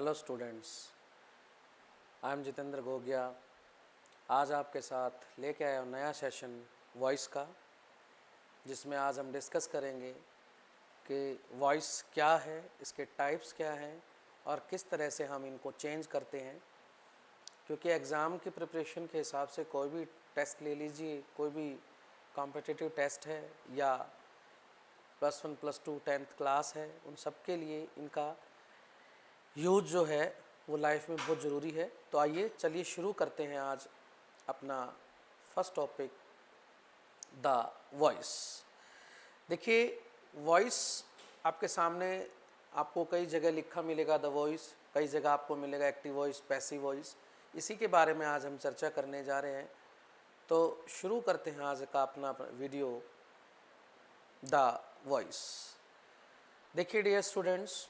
Hello students, I am Jitendra Gogia. आज आपके साथ लेके आया हूँ नया सेशन वॉइस का, जिसमें आज हम डिस्कस करेंगे कि वॉइस क्या है, इसके टाइप्स क्या हैं और किस तरह से हम इनको चेंज करते हैं। क्योंकि एग्ज़ाम की प्रिपरेशन के हिसाब से कोई भी टेस्ट ले लीजिए, कोई भी कॉम्पिटिटिव टेस्ट है या +1 +2 10th क्लास है, उन सब के लिए इनका यूज जो है वो लाइफ में बहुत ज़रूरी है। तो आइए चलिए शुरू करते हैं आज अपना फर्स्ट टॉपिक, द वॉइस। देखिए, वॉइस आपके सामने आपको कई जगह लिखा मिलेगा द वॉइस, कई जगह आपको मिलेगा एक्टिव वॉइस, पैसिव वॉइस। इसी के बारे में आज हम चर्चा करने जा रहे हैं। तो शुरू करते हैं आज का अपना वीडियो, द वॉइस। देखिए डियर स्टूडेंट्स,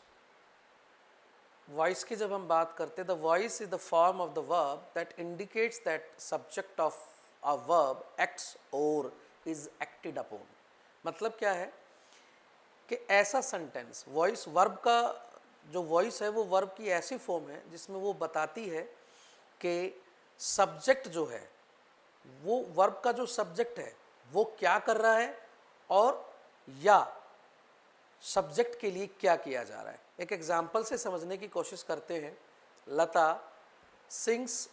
वॉइस की जब हम बात करते हैं, the voice is the form of the verb that indicates that subject of a verb acts और इज एक्टेड अपॉन। मतलब क्या है कि ऐसा सेंटेंस, वॉइस वर्ब का जो वॉइस है वो वर्ब की ऐसी फॉर्म है जिसमें वो बताती है कि सब्जेक्ट जो है, वो वर्ब का जो सब्जेक्ट है वो क्या कर रहा है और या सब्जेक्ट के लिए क्या किया जा रहा है। एक एग्जाम्पल से समझने की कोशिश करते हैं। लता सिंग्स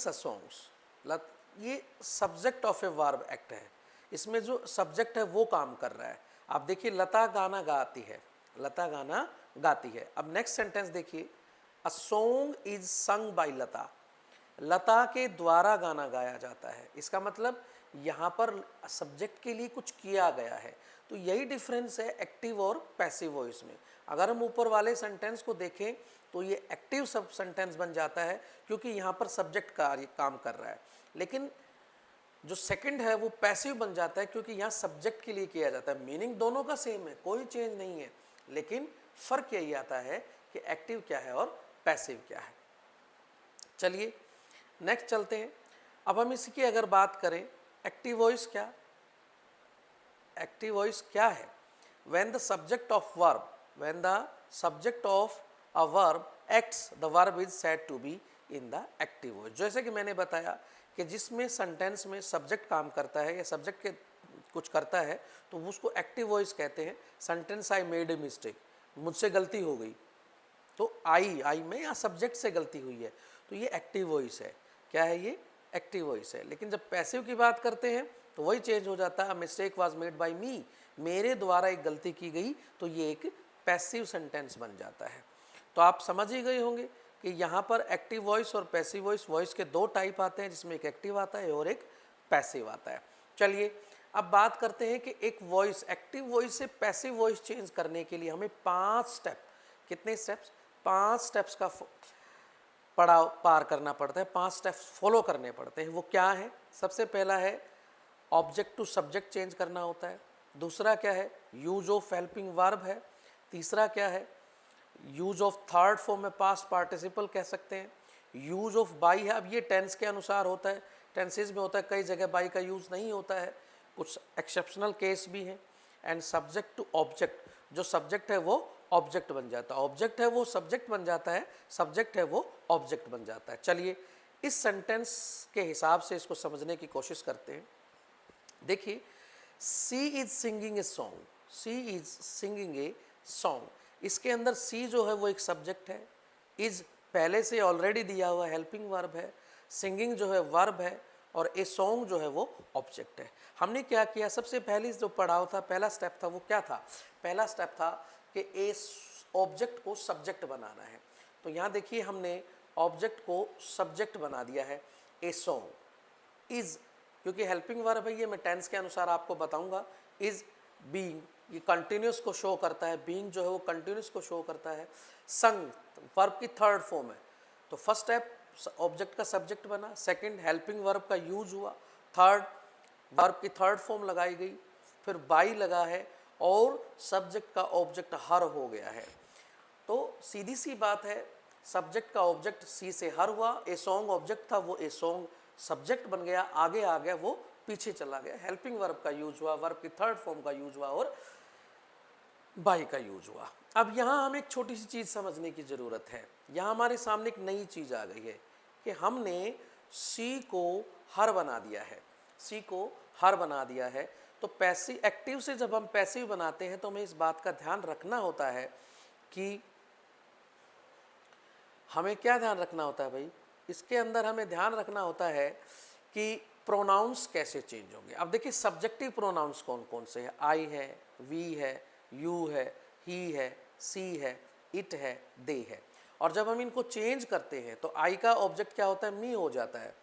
अ सॉन्ग्स। ये subject of a verb act है। इसमें जो सब्जेक्ट है वो काम कर रहा है। आप देखिए, लता गाना गाती है, लता गाना गाती है। अब नेक्स्ट सेंटेंस देखिए, a song is sung by Lata. Lata के द्वारा गाना गाया जाता है। इसका मतलब यहाँ पर सब्जेक्ट के लिए कुछ किया गया है। तो यही डिफरेंस है एक्टिव और पैसिव वॉइस में। अगर हम ऊपर वाले सेंटेंस को देखें तो ये एक्टिव सब सेंटेंस बन जाता है, क्योंकि यहाँ पर सब्जेक्ट कार्य काम कर रहा है। लेकिन जो सेकंड है वो पैसिव बन जाता है, क्योंकि यहाँ सब्जेक्ट के लिए किया जाता है। मीनिंग दोनों का सेम है, कोई चेंज नहीं है, लेकिन फ़र्क यही आता है कि एक्टिव क्या है और पैसिव क्या है। चलिए नेक्स्ट चलते हैं। अब हम इसकी अगर बात करें, एक्टिव वॉइस क्या, एक्टिव वॉइस क्या है? When the subject of verb, when the subject of a verb acts, the verb is said to be in the active voice. जैसे कि मैंने बताया कि जिसमें सेंटेंस में सब्जेक्ट काम करता है या सब्जेक्ट के कुछ करता है तो उसको एक्टिव वॉइस कहते हैं। Sentence, I made a mistake, मुझसे गलती हो गई, तो आई में या सब्जेक्ट से गलती हुई है, तो ये एक्टिव वॉइस है। क्या है ये? एक्टिव वॉइस है। लेकिन जब पैसिव की बात करते हैं तो वही चेंज हो जाता है। मिस्टेक वाज मेड बाय मी, मेरे द्वारा एक गलती की गई, तो ये एक पैसिव सेंटेंस बन जाता है। तो आप समझ ही गए होंगे कि यहाँ पर एक्टिव वॉइस और पैसिव वॉइस, वॉइस के दो टाइप आते हैं, जिसमें एक एक्टिव आता है और एक पैसिव आता है। चलिए अब बात करते हैं कि एक वॉइस, एक्टिव वॉइस से पैसिव वॉइस चेंज करने के लिए हमें 5 स्टेप, कितने स्टेप्स? 5 स्टेप्स का पड़ाव पार करना पड़ता है, 5 स्टेप्स फॉलो करने पड़ते हैं। वो क्या है? सबसे पहला है ऑब्जेक्ट टू सब्जेक्ट चेंज करना होता है। दूसरा क्या है? यूज ऑफ हेल्पिंग वर्ब है। तीसरा क्या है? यूज ऑफ थर्ड फॉर्म में पास्ट पार्टिसिपल कह सकते हैं। यूज ऑफ बाई है। अब ये टेंस के अनुसार होता है, टेंसेज में होता है, कई जगह बाई का यूज़ नहीं होता है, कुछ एक्सेप्शनल केस भी हैं। एंड सब्जेक्ट टू ऑब्जेक्ट, जो सब्जेक्ट है वो ऑब्जेक्ट बन जाता है, ऑब्जेक्ट है वो सब्जेक्ट बन जाता है, सब्जेक्ट है वो ऑब्जेक्ट बन जाता है। चलिए इस सेंटेंस के हिसाब से इसको समझने की कोशिश करते हैं। देखिए, she is singing a song, she is singing a song. इसके अंदर सी जो है वो एक सब्जेक्ट है, इज पहले से ऑलरेडी दिया हुआ हेल्पिंग वर्ब है, सिंगिंग जो है वर्ब है, और ए सॉन्ग जो है वो ऑब्जेक्ट है। हमने क्या किया? सबसे पहले जो पढ़ाव था, पहला स्टेप था, वो क्या था? पहला स्टेप था कि ए ऑब्जेक्ट को सब्जेक्ट बनाना है। तो यहाँ देखिए, हमने ऑब्जेक्ट को सब्जेक्ट बना दिया है, ए सॉन्ग। इज, क्योंकि हेल्पिंग वर्ब है, ये मैं टेंस के अनुसार आपको बताऊंगा। इज बीइंग, ये कंटिन्यूस को शो करता है, बीइंग जो है वो कंटिन्यूस को शो करता है। संग वर्ब की थर्ड फॉर्म है। तो फर्स्ट स्टेप ऑब्जेक्ट का सब्जेक्ट बना, सेकंड हेल्पिंग वर्ब का यूज हुआ, थर्ड वर्ब की थर्ड फॉर्म लगाई गई, फिर बाई लगा है, और सब्जेक्ट का ऑब्जेक्ट हर हो गया है। तो सीधी सी बात है, सब्जेक्ट का ऑब्जेक्ट सी से हर हुआ, ए सॉन्ग ऑब्जेक्ट था, वो ए सॉन्ग सब्जेक्ट बन गया, आगे आ गया, वो पीछे चला गया। हेल्पिंग वर्ब का यूज हुआ, वर्ब की थर्ड फॉर्म का यूज हुआ, और बाई का यूज हुआ। अब यहाँ हमें एक छोटी सी चीज़ समझने की ज़रूरत है। यहाँ हमारे सामने एक नई चीज़ आ गई है कि हमने सी को हर बना दिया है, सी को हर बना दिया है। तो पैसिव एक्टिव से जब हम पैसिव बनाते हैं तो हमें इस बात का ध्यान रखना होता है कि हमें क्या ध्यान रखना होता है भाई, इसके अंदर हमें ध्यान रखना होता है कि प्रोनाउंस कैसे चेंज होंगे। अब देखिए सब्जेक्टिव प्रोनाउंस कौन कौन से हैं, आई है, वी है, यू है, ही है, सी है, इट है, दे है। और जब हम इनको चेंज करते हैं तो आई का ऑब्जेक्ट क्या होता है, मी हो जाता है,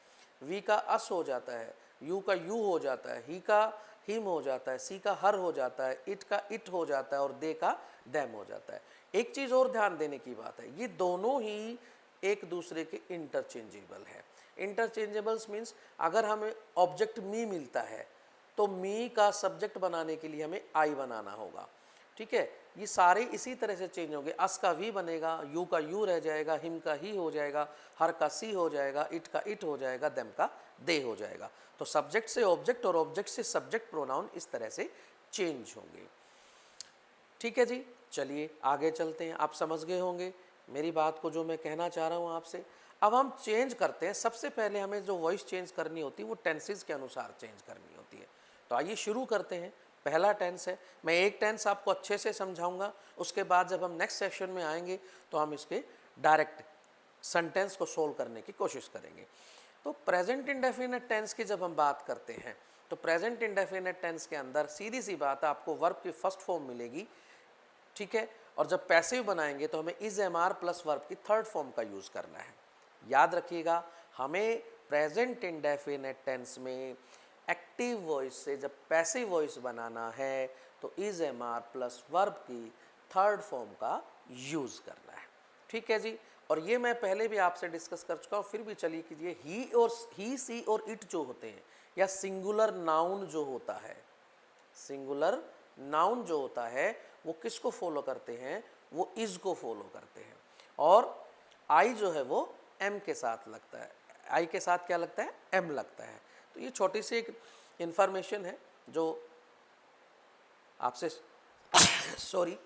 वी का अस हो जाता है, यू का यू हो जाता है, ही का हिम हो जाता है, सी का हर हो जाता है, इट का इट हो जाता है और दे का दैम हो जाता है। एक चीज़ और ध्यान देने की बात है, ये दोनों ही एक दूसरे के इंटरचेंजेबल है। इंटरचेंजेबल्स मीन्स अगर हमें ऑब्जेक्ट मी मिलता है तो मी का सब्जेक्ट बनाने के लिए हमें आई बनाना होगा, ठीक है। ये सारे इसी तरह से चेंज होंगे, अस का वी बनेगा, यू का यू रह जाएगा, हिम का ही हो जाएगा, हर का सी हो जाएगा, इट का इट हो जाएगा, देम का दे हो जाएगा। तो सब्जेक्ट से ऑब्जेक्ट और ऑब्जेक्ट से सब्जेक्ट प्रोनाउन इस तरह से चेंज होंगे, ठीक है जी। चलिए आगे चलते हैं, आप समझ गए होंगे मेरी बात को जो मैं कहना चाह रहा हूँ आपसे। अब हम चेंज करते हैं, सबसे पहले हमें जो वॉइस चेंज करनी होती है वो टेंसेस के अनुसार चेंज करनी होती है। तो आइए शुरू करते हैं। पहला टेंस है, मैं एक टेंस आपको अच्छे से समझाऊंगा, उसके बाद जब हम नेक्स्ट सेशन में आएंगे तो हम इसके डायरेक्ट सेंटेंस को सोल्व करने की कोशिश करेंगे। तो प्रेजेंट इंडेफिनिट टेंस की जब हम बात करते हैं तो प्रेजेंट इंडेफिनिट टेंस के अंदर सीधी सी बात है, आपको वर्ब की फर्स्ट फॉर्म मिलेगी, ठीक है। और जब पैसिव बनाएंगे तो हमें is am are plus verb की थर्ड फॉर्म का यूज़ करना है। याद रखिएगा, हमें प्रेजेंट इंडेफिनिट टेंस में एक्टिव वॉइस से जब पैसिव वॉइस बनाना है तो is am are plus verb की थर्ड फॉर्म का यूज़ करना है, ठीक है जी। और ये मैं पहले भी आपसे डिस्कस कर चुका हूँ, फिर भी चलिए कीजिए। ही सी और इट जो होते हैं, या सिंगुलर नाउन जो होता है, सिंगुलर नाउन जो होता है वो किसको फॉलो करते हैं, वो इज को फॉलो करते हैं। और आई जो है वो एम के साथ लगता है, आई के साथ क्या लगता है, एम लगता है। तो ये छोटी सी एक इंफॉर्मेशन है जो आपसे सॉरी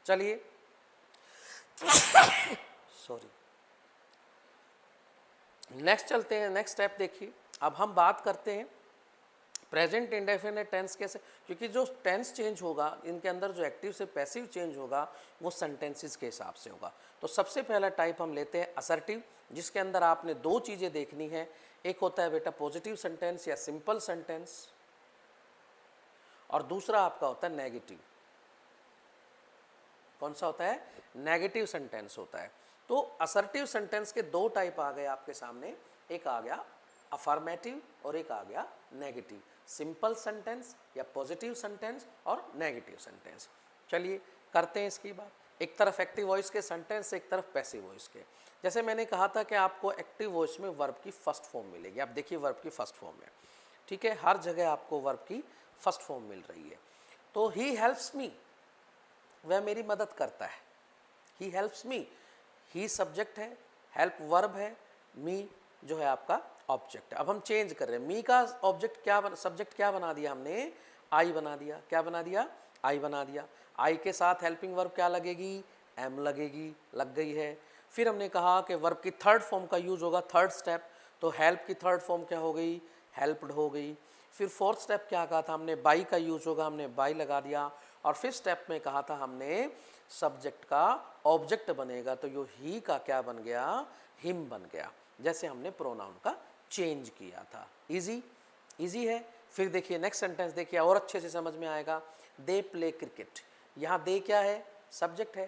चलिए सॉरी नेक्स्ट चलते हैं, नेक्स्ट स्टेप देखिए। अब हम बात करते हैं प्रेजेंट इंडेफिनिट टेंस कैसे, क्योंकि जो टेंस चेंज होगा इनके अंदर जो एक्टिव से पैसिव चेंज होगा वो सेंटेंसेस के हिसाब से होगा। तो सबसे पहला टाइप हम लेते हैं असर्टिव, जिसके अंदर आपने दो चीज़ें देखनी है। एक होता है बेटा पॉजिटिव सेंटेंस या सिंपल सेंटेंस, और दूसरा आपका होता है नेगेटिव। कौन सा होता है, नेगेटिव सेंटेंस होता है। तो असर्टिव सेंटेंस के दो टाइप आ गए आपके सामने, एक आ गया अफर्मेटिव और एक आ गया नेगेटिव। सिंपल सेंटेंस या पॉजिटिव सेंटेंस और नेगेटिव सेंटेंस। चलिए करते हैं इसकी बात। एक तरफ एक्टिव वॉइस के सेंटेंस, एक तरफ पैसिव वॉइस के। जैसे मैंने कहा था कि आपको एक्टिव वॉइस में वर्ब की फर्स्ट फॉर्म मिलेगी। आप देखिए वर्ब की फर्स्ट फॉर्म है, ठीक है, हर जगह आपको वर्ब की फर्स्ट फॉर्म मिल रही है। तो ही हेल्प्स मी, वह मेरी मदद करता है। He helps me, he subject है, हेल्प वर्ब है, मी जो है आपका ऑब्जेक्ट है। अब हम चेंज कर रहे हैं, मी का ऑब्जेक्ट क्या सब्जेक्ट क्या बना दिया हमने, आई बना दिया। क्या बना दिया, आई बना दिया। आई के साथ हेल्पिंग वर्ब क्या लगेगी, एम लगेगी, लग गई है। फिर हमने कहा कि वर्ब की थर्ड फॉर्म का यूज होगा, थर्ड स्टेप। तो हेल्प की थर्ड फॉर्म क्या हो गई, हेल्प्ड हो गई। फिर फोर्थ स्टेप क्या कहा था हमने, बाई का यूज होगा, हमने बाई लगा दिया। और फिफ्थ स्टेप में कहा था हमने सब्जेक्ट का ऑब्जेक्ट बनेगा, तो यो ही का क्या बन गया, हिम बन गया। जैसे हमने प्रोनाउन का चेंज किया था। इजी, इजी है। फिर देखिए नेक्स्ट सेंटेंस देखिए, और अच्छे से समझ में आएगा। दे प्ले क्रिकेट, यहाँ दे क्या है, सब्जेक्ट है,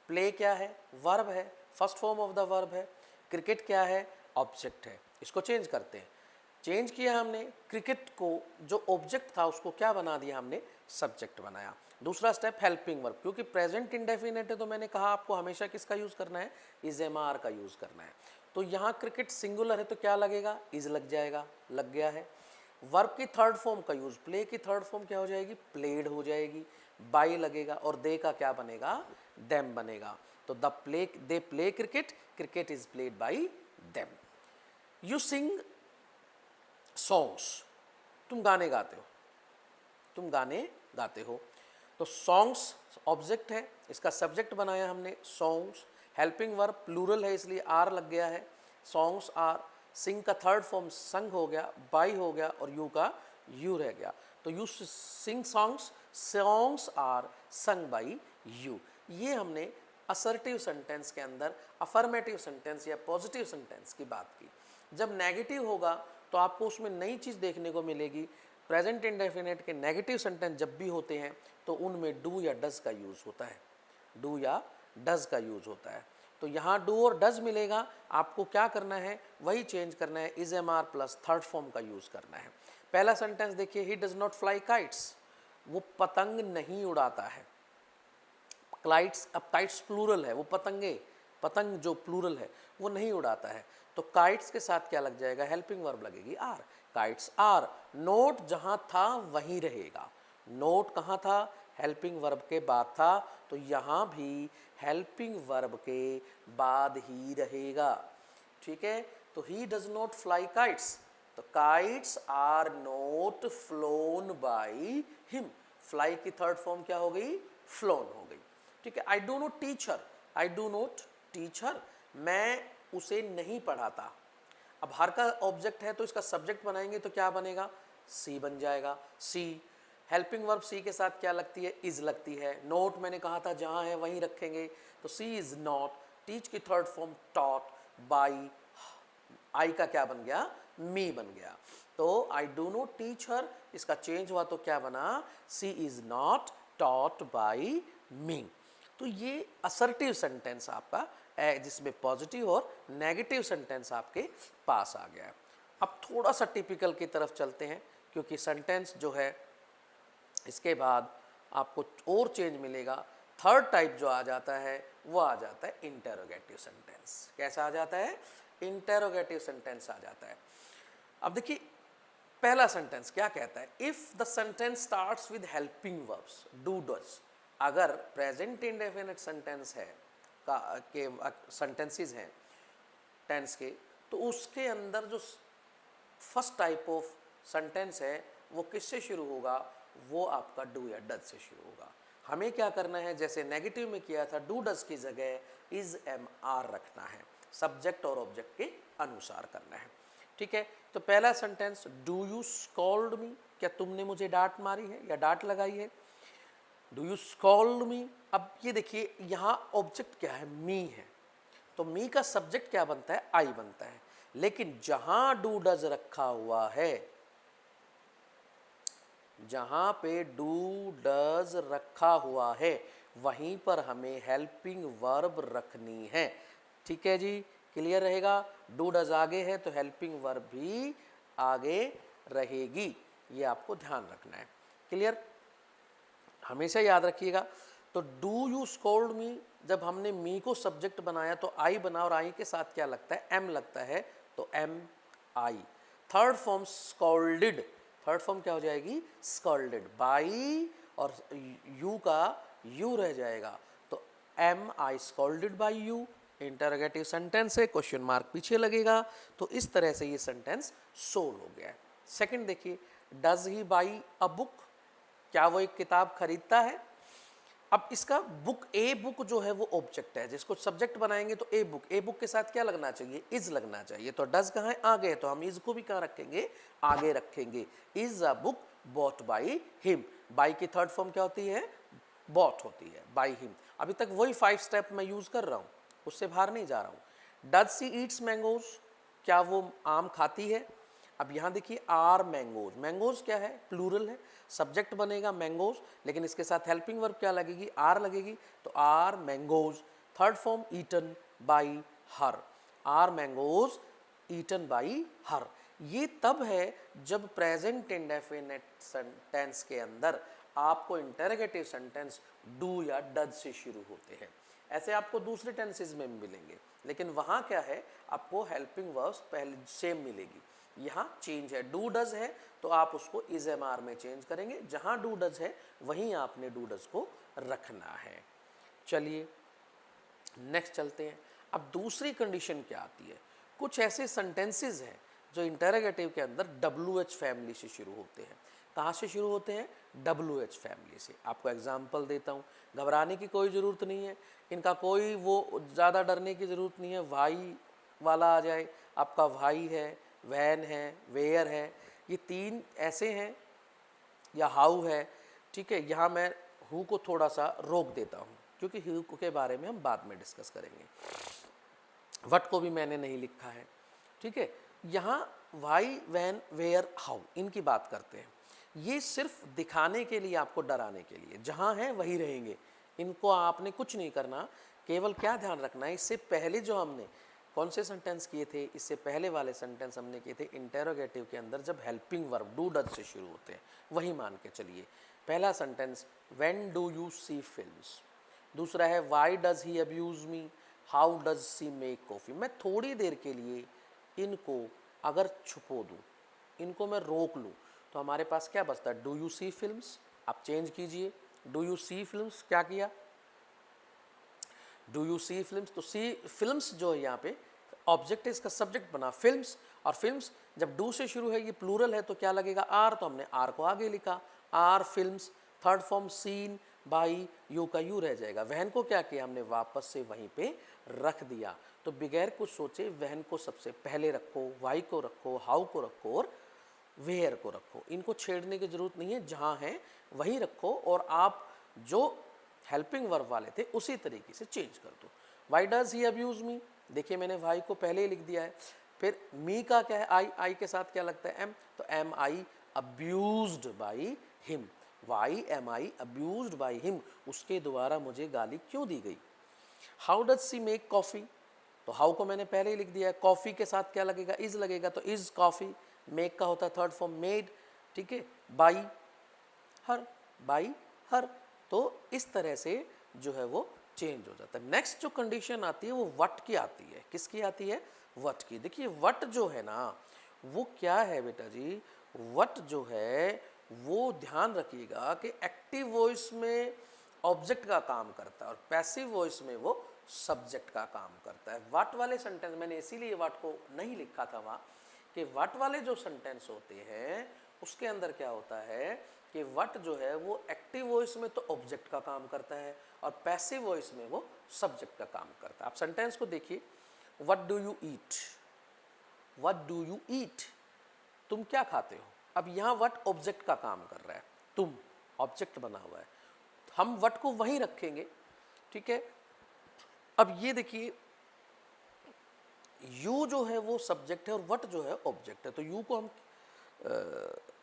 प्ले क्या है, वर्ब है, first form of the verb है, क्रिकेट क्या है, ऑब्जेक्ट है। इसको चेंज करते हैं। चेंज किया हमने, क्रिकेट को जो ऑब्जेक्ट था उसको क्या बना दिया हमने, सब्जेक्ट बनाया। दूसरा स्टेप हेल्पिंग वर्ब, क्योंकि प्रेजेंट इंडेफिनिट है तो मैंने कहा आपको हमेशा किसका यूज़ करना है, इज एम आर का यूज़ करना है। तो यहाँ क्रिकेट सिंगुलर है तो क्या लगेगा, इज लग जाएगा, लग गया है। वर्ब की थर्ड फॉर्म का यूज़, प्ले की थर्ड फॉर्म क्या हो जाएगी, प्लेड हो जाएगी, बाई लगेगा, और दे का क्या बनेगा, देम बनेगा। तो they play cricket, cricket is played by them. You sing songs, तुम गाने गाते हो, तुम गाने गाते हो। तो सॉन्ग्स ऑब्जेक्ट है, इसका सब्जेक्ट बनाया हमने सॉन्ग्स, हेल्पिंग वर्ब प्लूरल है इसलिए आर लग गया है, सॉन्ग्स आर, सिंग का थर्ड फॉर्म संग हो गया, बाई हो गया और यू का यू रह गया। तो you sing songs, songs are sung by you. ये हमने असर्टिव सेंटेंस के अंदर अफर्मेटिव सेंटेंस या पॉजिटिव सेंटेंस की बात की। जब नेगेटिव होगा तो आपको उसमें नई चीज़ देखने को मिलेगी। प्रेजेंट इंडेफिनिट के नेगेटिव सेंटेंस जब भी होते हैं तो उनमें डू या डज का यूज़ होता है, डू या डज का यूज़ होता है। तो यहाँ डू और डज मिलेगा, आपको क्या करना है वही चेंज करना है, is am are plus third form का यूज़ करना है। पहला सेंटेंस देखिए, he does not fly kites, वो पतंग नहीं उड़ाता है। क्लाइट्स, अब काइट्स प्लूरल है, वो पतंगे, पतंग जो प्लूरल है वो नहीं उड़ाता है। तो काइट्स के साथ क्या लग जाएगा, हेल्पिंग वर्ब लगेगी आर, काइट्स आर। नोट जहाँ था वहीं रहेगा, नोट कहाँ था, हेल्पिंग वर्ब के बाद था, तो यहाँ भी हेल्पिंग वर्ब के बाद ही रहेगा। ठीक है, तो he does not fly kites, तो kites are not flown by him, fly की थर्ड फॉर्म क्या हो गई, फ्लोन हो गई। ठीक है, I do not teach her, I do not teach her, मैं उसे नहीं पढ़ाता। अब हर का ऑब्जेक्ट है तो इसका सब्जेक्ट बनाएंगे तो क्या बनेगा, सी बन जाएगा, सी। हेल्पिंग वर्ब सी के साथ क्या लगती है, इज लगती है। नोट मैंने कहा था जहाँ है वहीं रखेंगे, तो सी इज नॉट, टीच की थर्ड फॉर्म टॉट, बाई, आई का क्या बन गया, मी बन गया। तो आई डू नॉट टीच हर, इसका चेंज हुआ तो क्या बना, सी इज नॉट टॉट बाई मी। तो ये असर्टिव सेंटेंस आपका जिसमें पॉजिटिव और नेगेटिव सेंटेंस आपके पास आ गया है। अब थोड़ा सा टिपिकल की तरफ चलते हैं, क्योंकि सेंटेंस जो है इसके बाद आपको और चेंज मिलेगा। थर्ड टाइप जो आ जाता है वो आ जाता है इंटेरोगेटिव सेंटेंस। कैसा आ जाता है, इंटेरोगेटिव सेंटेंस आ जाता है। अब देखिए पहला सेंटेंस क्या कहता है, if the sentence starts with helping verbs do does, अगर प्रेजेंट इंडेफिनिट सेंटेंस है के सेंटेंसेस हैं टेंस के, तो उसके अंदर जो फर्स्ट टाइप ऑफ सेंटेंस है वो किससे शुरू होगा, वो आपका डू या डज से शुरू होगा। हमें क्या करना है, जैसे नेगेटिव में किया था, डू डज की जगह इज एम आर रखना है, सब्जेक्ट और ऑब्जेक्ट के अनुसार करना है। ठीक है, तो पहला sentence, do you scold me, क्या तुमने मुझे डांट मारी है या डांट लगाई है, डू यू स्कॉल्ड मी। अब ये देखिए यहाँ ऑब्जेक्ट क्या है, मी है, तो मी का सब्जेक्ट क्या बनता है, आई बनता है। लेकिन जहां डू डज रखा हुआ है, जहां पे डू डज रखा हुआ है वहीं पर हमें हेल्पिंग वर्ब रखनी है। ठीक है जी, क्लियर रहेगा। डू डज आगे है तो हेल्पिंग वर्ब भी आगे रहेगी, ये आपको ध्यान रखना है। क्लियर, हमेशा याद रखिएगा। तो डू यू स्कोल्ड मी, जब हमने मी को सब्जेक्ट बनाया तो आई बना, और आई के साथ क्या लगता है, एम लगता है, तो am I. Third form scolded, third form क्या हो जाएगी, स्कॉल्डेड, बाई और यू का यू रह जाएगा, तो am I scolded by you. Interrogative sentence है, क्वेश्चन मार्क पीछे लगेगा, तो इस तरह से ये सेंटेंस सोल हो गया है। सेकंड देखिए, does he by a book, क्या वो एक किताब खरीदता है। अब इसका बुक, ए बुक जो है वो ऑब्जेक्ट है, जिसको सब्जेक्ट बनाएंगे तो ए बुक, ए बुक के साथ क्या लगना चाहिए, इज लगना चाहिए। तो डज कहाँ है, आगे है, तो हम इज को भी कहाँ रखेंगे, आगे रखेंगे। Is a book bot by him, by की थर्ड फॉर्म क्या होती है, बॉट होती है, बाई हिम। अभी तक वही 5 स्टेप मैं यूज कर रहा हूँ, उससे बाहर नहीं जा रहा हूँ। डज सी ईट्स मैंगोज, क्या वो आम खाती है। अब यहाँ देखिए आर मैंगोज, मैंगोज क्या है, प्लूरल है, सब्जेक्ट बनेगा मैंगोज, लेकिन इसके साथ हेल्पिंग वर्ब क्या लगेगी, आर लगेगी, तो are mangoes. Third form eaten by her, are mangoes eaten by her. ये तब है जब प्रेजेंट इंडेफिनिट सेंटेंस के अंदर आपको इंटरोगेटिव सेंटेंस डू या डज से शुरू होते हैं। ऐसे आपको दूसरे टेंसेस में मिलेंगे, लेकिन वहाँ क्या है, आपको हेल्पिंग वर्ब्स पहले सेम मिलेगी। यहाँ चेंज है, डू डज है तो आप उसको इज एम आर में चेंज करेंगे, जहाँ डू डज है वहीं आपने डू डज को रखना है। चलिए नेक्स्ट चलते हैं। अब दूसरी कंडीशन क्या आती है, कुछ ऐसे सेंटेंसेस हैं जो इंटरोगेटिव के अंदर WH फैमिली से शुरू होते हैं। कहाँ से शुरू होते हैं? WH फैमिली से। आपको एग्जाम्पल देता हूँ, घबराने की कोई ज़रूरत नहीं है, इनका कोई वो ज़्यादा डरने की ज़रूरत नहीं है। वाई वाला आ जाए, आपका वाई है, वैन है, वेयर है, ये तीन ऐसे हैं, या हाउ है, ठीक है। यहाँ मैं हु को थोड़ा सा रोक देता हूँ क्योंकि हु के बारे में हम बाद में डिस्कस करेंगे। वट को भी मैंने नहीं लिखा है, ठीक है। यहाँ वाई, वैन, वेयर, हाउ इनकी बात करते हैं। ये सिर्फ दिखाने के लिए, आपको डराने के लिए, जहाँ हैं वहीं रहेंगे, इनको आपने कुछ नहीं करना। केवल क्या ध्यान रखना है, इससे पहले जो हमने कौन से सेंटेंस किए थे, इससे पहले वाले सेंटेंस हमने किए थे इंटेरोगेटिव के अंदर जब हेल्पिंग वर्ब डू डज से शुरू होते हैं, वही मान के चलिए। पहला sentence when do you see films, दूसरा है why does he abuse me, how does she make coffee. मैं थोड़ी देर के लिए इनको अगर छुपो दूँ, इनको मैं रोक लूँ, तो हमारे पास क्या बचता है? Do you see films. आप चेंज कीजिए, डू यू सी फिल्म्स क्या किया? Do you see films. तो सी फिल्म्स जो है यहाँ पे ऑब्जेक्ट है, इसका सब्जेक्ट बना फिल्म्स, और फिल्म्स जब डू से शुरू है, ये प्लूरल है, तो क्या लगेगा? आर, तो हमने आर को आगे लिखा, are films. Third form seen by, you का यू रह जाएगा। वहन को क्या किया हमने? वापस से वहीं पे रख दिया। तो बगैर कुछ सोचे वहन को सबसे पहले रखो, वाई को रखो, हाउ को रखो और वेयर को रखो। इनको छेड़ने की जरूरत नहीं है, जहाँ हैं वहीं रखो, और आप जो हेल्पिंग वर्ब वाले थे उसी तरीके से चेंज कर दो। वाई डज ही अब्यूज मी, देखिए मैंने वाई को पहले ही लिख दिया है। फिर मी का क्या है? आई, आई के साथ क्या लगता है? एम, तो am I abused by him. Why am I abused by him, उसके द्वारा मुझे गाली क्यों दी गई? How does she make coffee, तो हाउ को मैंने पहले ही लिख दिया है। कॉफ़ी के साथ क्या लगेगा? इज लगेगा, तो इज कॉफ़ी। मेक का होता है थर्ड फॉर्म मेड, ठीक है। By her, by her. तो इस तरह से जो है वो चेंज हो जाता है। नेक्स्ट जो कंडीशन आती है वो वट की आती है। किसकी आती है? वट की। देखिए वट जो है ना, वो क्या है बेटा जी? वट जो है वो ध्यान रखिएगा कि एक्टिव वॉइस में ऑब्जेक्ट का काम करता है और पैसिव वॉइस में वो सब्जेक्ट का काम करता है। वट वाले सेंटेंस, मैंने इसीलिए वट को नहीं लिखा था वहाँ, कि वट वाले जो सेंटेंस होते हैं उसके अंदर क्या होता है कि वट जो है वो एक्टिव वॉइस में तो ऑब्जेक्ट का काम करता है और पैसिव वॉइस में वो सब्जेक्ट का काम करता है। आप सेंटेंस को देखिए, what do you eat, what do you eat, तुम क्या खाते हो। अब यहाँ व्हाट ऑब्जेक्ट का काम कर रहा है, तुम ऑब्जेक्ट बना हुआ है, हम व्हाट को वहीं रखेंगे, ठीक है। अब ये देखिए, यू जो है वो सब्जेक्ट है और व्हाट जो है ऑब्जेक्ट है, तो यू को हम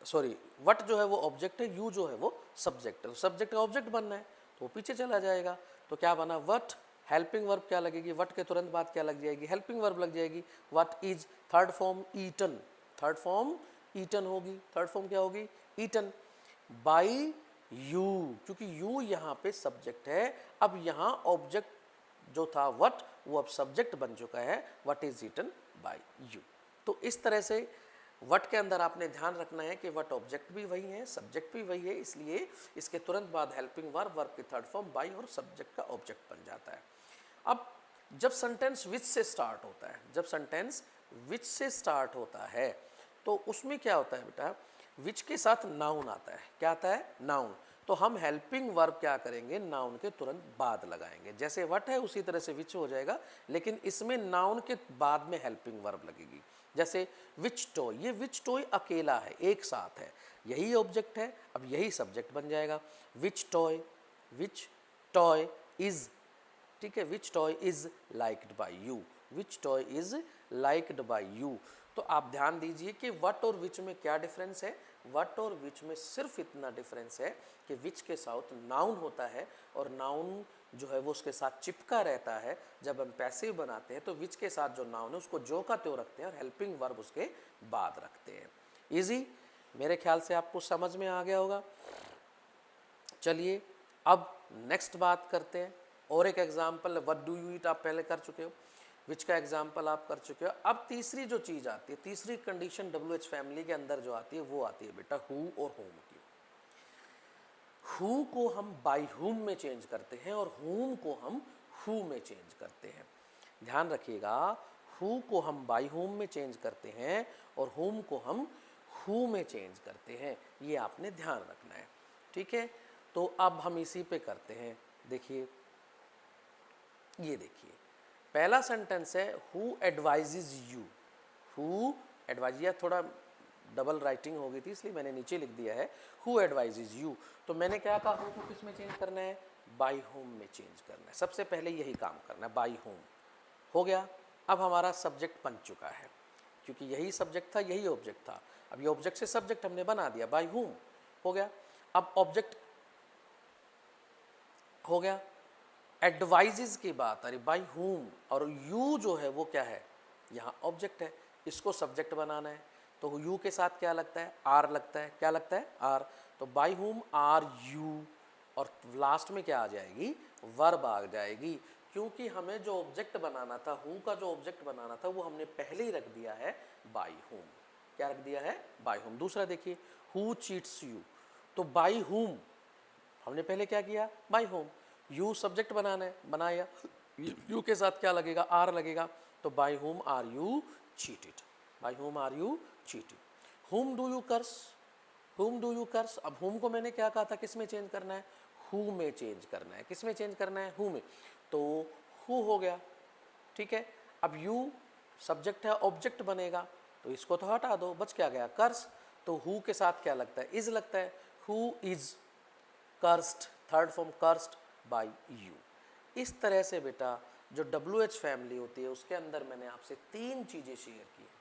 सॉरी व्हाट जो है वो ऑब्जेक्ट है, यू जो है वो सब्जेक्ट है। सब्जेक्ट का ऑब्जेक्ट बनना है तो वो पीछे चला जाएगा, तो क्या बना? व्हाट, हेल्पिंग वर्ब क्या लगेगी? व्हाट के तुरंत बाद क्या लग जाएगी? हेल्पिंग वर्ब लग जाएगी। What is, third form eaten, third form eaten होगी। थर्ड फॉर्म क्या होगी? ईटन। बाई यू, क्योंकि यू यहाँ पे सब्जेक्ट है, अब यहाँ ऑब्जेक्ट जो था व्हाट वो अब सब्जेक्ट बन चुका है, what is eaten by you. तो इस तरह से व्हाट के अंदर आपने ध्यान रखना है कि व्हाट ऑब्जेक्ट भी वही है, सब्जेक्ट भी वही है, इसलिए इसके तुरंत बाद हेल्पिंग वर्ब, वर्ब की थर्ड फॉर्म बाय और सब्जेक्ट का ऑब्जेक्ट बन जाता है। अब जब सेंटेंस विच से स्टार्ट होता है, जब सेंटेंस विच से स्टार्ट होता है तो उसमें क्या होता है बेटा? विच के साथ नाउन आता है। क्या आता है? नाउन। तो हम हेल्पिंग वर्ब क्या करेंगे? नाउन के तुरंत बाद लगाएंगे। जैसे व्हाट है उसी तरह से विच हो जाएगा, लेकिन इसमें नाउन के बाद में हेल्पिंग वर्ब लगेगी। जैसे विच टॉय, ये विच टॉय अकेला है, एक साथ है, यही ऑब्जेक्ट है, अब यही सब्जेक्ट बन जाएगा। Which toy, which toy is, ठीक है, which toy is liked by you, which toy is liked by you. तो आप ध्यान दीजिए कि व्हाट और विच में क्या डिफरेंस है। व्हाट और विच में सिर्फ इतना डिफरेंस है कि विच के साथ नाउन होता है और नाउन जो है वो उसके साथ चिपका रहता है। जब हम पैसिव बनाते हैं तो विच के साथ जो नाउन है उसको जो का त्यों रखते हैं और हेल्पिंग वर्ब उसके बाद रखते हैं। इजी, मेरे ख्याल से आपको समझ में आ गया होगा। चलिए अब नेक्स्ट बात करते हैं। और एक example, what do you eat आप पहले कर चुके हो, विच का एग्जाम्पल आप कर चुके हो। अब तीसरी जो चीज़ आती है, तीसरी कंडीशन WH फैमिली के अंदर जो आती है वो आती है बेटा हु और होम की। हु को हम बाय हुम में चेंज करते हैं और हुम को हम हु में चेंज करते हैं। ध्यान रखिएगा, हु को हम बाय हुम में चेंज करते हैं और हुम को हम हु में चेंज करते हैं, ये आपने ध्यान रखना है। ठीक है, तो अब हम इसी पे करते हैं। देखिए, ये देखिए पहला सेंटेंस है who advises you. Who advise, या थोड़ा डबल राइटिंग हो गई थी इसलिए मैंने नीचे लिख दिया है हु एडवाइजेज यू। तो मैंने क्या कहा, हु को किस में चेंज करना है, बाई होम में चेंज करना है। सबसे पहले यही काम करना है, बाई होम हो गया। अब हमारा सब्जेक्ट बन चुका है, क्योंकि यही सब्जेक्ट था यही ऑब्जेक्ट था। अब ये ऑब्जेक्ट से सब्जेक्ट हमने बना दिया, बाई होम हो गया। अब ऑब्जेक्ट हो गया, एडवाइजेज की बात आ रही, बाई होम, और यू जो है वो क्या है, यहाँ ऑब्जेक्ट है, इसको सब्जेक्ट बनाना है। तो यू के साथ क्या लगता है, आर लगता है। क्या लगता है, आर। तो बाई होम आर यू, और लास्ट में क्या आ जाएगी, वर्ब आ जाएगी, क्योंकि हमें जो ऑब्जेक्ट बनाना था, हु का जो ऑब्जेक्ट बनाना था वो हमने पहले ही रख दिया है बाई होम। क्या रख दिया है, बाई होम। दूसरा देखिए, हु चीट्स यू, तो बाई होम हमने पहले क्या किया, बाई होम। यू सब्जेक्ट बनाना है, बनाया, यू के साथ क्या लगेगा, आर लगेगा। तो by whom are you cheated, by whom are you cheated. Whom do you curse, whom do you कर्स। अब हुम को मैंने क्या कहा था, किस में चेंज करना है, हु में चेंज करना है। किस में चेंज करना है, हु में। तो हु हो गया, ठीक है। अब यू सब्जेक्ट है, ऑब्जेक्ट बनेगा, तो इसको तो हटा दो, बच क्या गया, कर्स। तो हु के साथ क्या लगता है, इज लगता है। Who is cursed, third form cursed by you. इस तरह से बेटा जो WH फैमिली होती है उसके अंदर मैंने आपसे 3 चीज़ें शेयर की हैं।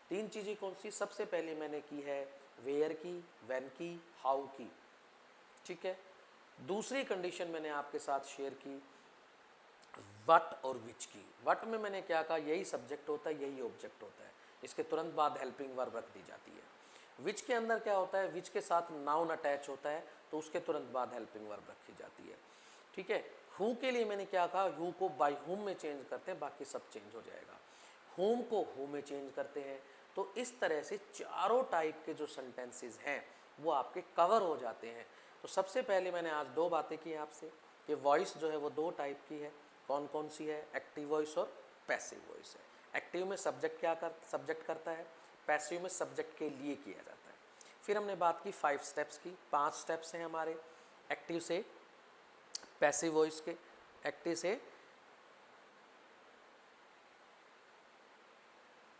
3 चीज़ें कौन सी, सबसे पहले मैंने की है वेयर की, व्हेन की, हाउ की, ठीक है। दूसरी कंडीशन मैंने आपके साथ शेयर की व्हाट और विच की। व्हाट में मैंने क्या कहा, यही सब्जेक्ट होता है यही ऑब्जेक्ट होता है, इसके तुरंत बाद हेल्पिंग वर्ब रख दी जाती है। विच के अंदर क्या होता है, विच के साथ नाउन अटैच होता है तो उसके तुरंत बाद हेल्पिंग वर्ब रखी जाती है, ठीक है। हु के लिए मैंने क्या कहा, हु को बाई हुम में चेंज करते हैं, बाकी सब चेंज हो जाएगा। होम को हु में चेंज करते हैं। तो इस तरह से चारों टाइप के जो सेंटेंसेस हैं वो आपके कवर हो जाते हैं। तो सबसे पहले मैंने आज 2 बातें की आपसे कि वॉइस जो है वो 2 टाइप की है। कौन कौन सी है, एक्टिव वॉइस और पैसिव वॉइस है। एक्टिव में सब्जेक्ट सब्जेक्ट करता है, पैसिव में सब्जेक्ट के लिए किया जाता है। फिर हमने बात की 5 स्टेप्स की, 5 स्टेप्स हैं हमारे एक्टिव से पैसिव वॉइस के, एक्टिव से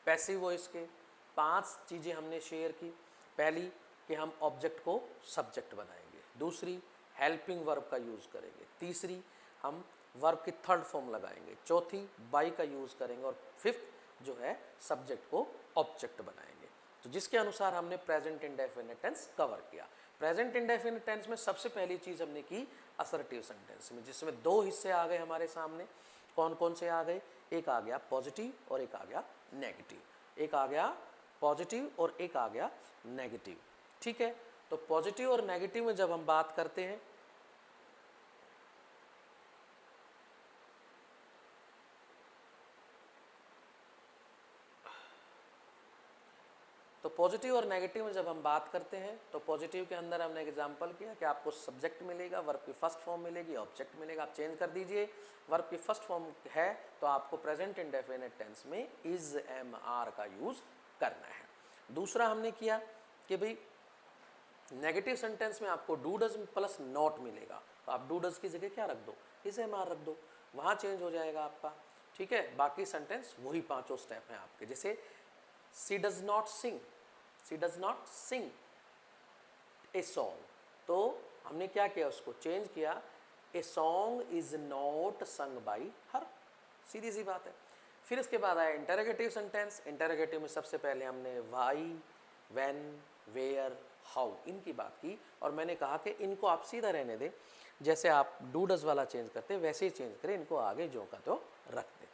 पैसिव वॉइस के 5 चीज़ें हमने शेयर की। पहली कि हम ऑब्जेक्ट को सब्जेक्ट बनाएंगे, दूसरी हेल्पिंग वर्ब का यूज़ करेंगे, तीसरी हम वर्ब की थर्ड फॉर्म लगाएंगे, चौथी बाई का यूज़ करेंगे, और फिफ्थ जो है सब्जेक्ट को ऑब्जेक्ट बनाएंगे। तो जिसके अनुसार हमने प्रेजेंट इंडेफिनिट टेंस कवर किया। प्रेजेंट इंडेफिनिट टेंस में सबसे पहली चीज़ हमने की असर्टिव सेंटेंस में, जिसमें 2 हिस्से आ गए हमारे सामने। कौन कौन से आ गए, एक आ गया पॉजिटिव और एक आ गया नेगेटिव। एक आ गया पॉजिटिव और एक आ गया नेगेटिव, ठीक है। तो पॉजिटिव और नेगेटिव में जब हम बात करते हैं तो पॉजिटिव और नेगेटिव में जब हम बात करते हैं तो पॉजिटिव के अंदर हमने एग्जांपल किया कि आपको सब्जेक्ट मिलेगा, वर्ब की फर्स्ट फॉर्म मिलेगी, ऑब्जेक्ट मिलेगा। आप चेंज कर दीजिए, वर्ब की फर्स्ट फॉर्म है तो आपको प्रेजेंट इंडेफिनिट टेंस में इज एम आर का यूज करना है। दूसरा हमने किया कि भाई नेगेटिव सेंटेंस में आपको डू डज प्लस नॉट मिलेगा, तो आप डू डज की जगह क्या रख दो, इज एम आर रख दो, वहाँ चेंज हो जाएगा आपका, ठीक है। बाकी सेंटेंस वही 5 स्टेप हैं आपके। जैसे she does not sing, she does not sing a song, तो हमने क्या किया, उसको चेंज किया, a song is not sung by her, सीधी सी बात है। फिर इसके बाद आया इंटरोगेटिव सेंटेंस। इंटरोगेटिव में सबसे पहले हमने वाई, व्हेन, वेयर, हाउ इनकी बात की, और मैंने कहा कि इनको आप सीधा रहने दें, जैसे आप डू डज वाला चेंज करते हैं वैसे ही चेंज करें, इनको आगे जो का तो रख दें।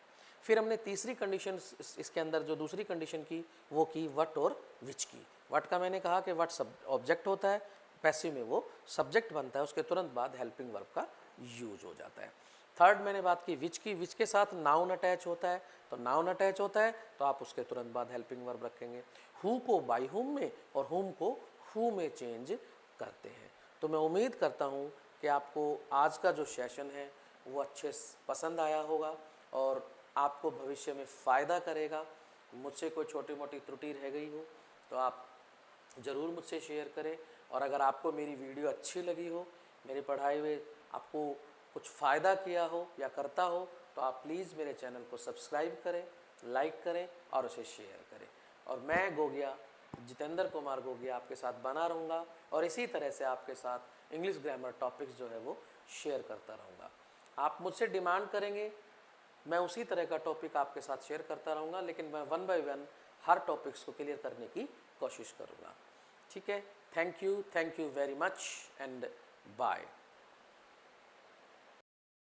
फिर हमने तीसरी कंडीशन इसके अंदर जो दूसरी कंडीशन की वो की व्हाट और विच की। व्हाट का मैंने कहा कि व्हाट सब ऑब्जेक्ट होता है, पैसिव में वो सब्जेक्ट बनता है, उसके तुरंत बाद हेल्पिंग वर्ब का यूज हो जाता है। थर्ड मैंने बात की विच की, विच के साथ नाउन अटैच होता है, तो नाउन अटैच होता है तो आप उसके तुरंत बाद हेल्पिंग वर्ब रखेंगे। हु को बाई हुम में और हुम को हु में चेंज करते हैं। तो मैं उम्मीद करता हूँ कि आपको आज का जो सेशन है वो अच्छे पसंद आया होगा और आपको भविष्य में फ़ायदा करेगा। मुझसे कोई छोटी मोटी त्रुटि रह गई हो तो आप ज़रूर मुझसे शेयर करें। और अगर आपको मेरी वीडियो अच्छी लगी हो, मेरी पढ़ाई में आपको कुछ फ़ायदा किया हो या करता हो, तो आप प्लीज़ मेरे चैनल को सब्सक्राइब करें, लाइक करें और उसे शेयर करें। और मैं गोगिया, जितेंद्र कुमार गोगिया, आपके साथ बना रहूँगा और इसी तरह से आपके साथ इंग्लिश ग्रामर टॉपिक्स जो है वो शेयर करता रहूँगा। आप मुझसे डिमांड करेंगे, मैं उसी तरह का टॉपिक आपके साथ शेयर करता रहूँगा, लेकिन मैं 1 बाय 1 हर टॉपिक्स को क्लियर करने की कोशिश करूँगा। ठीक है, thank you very much and bye.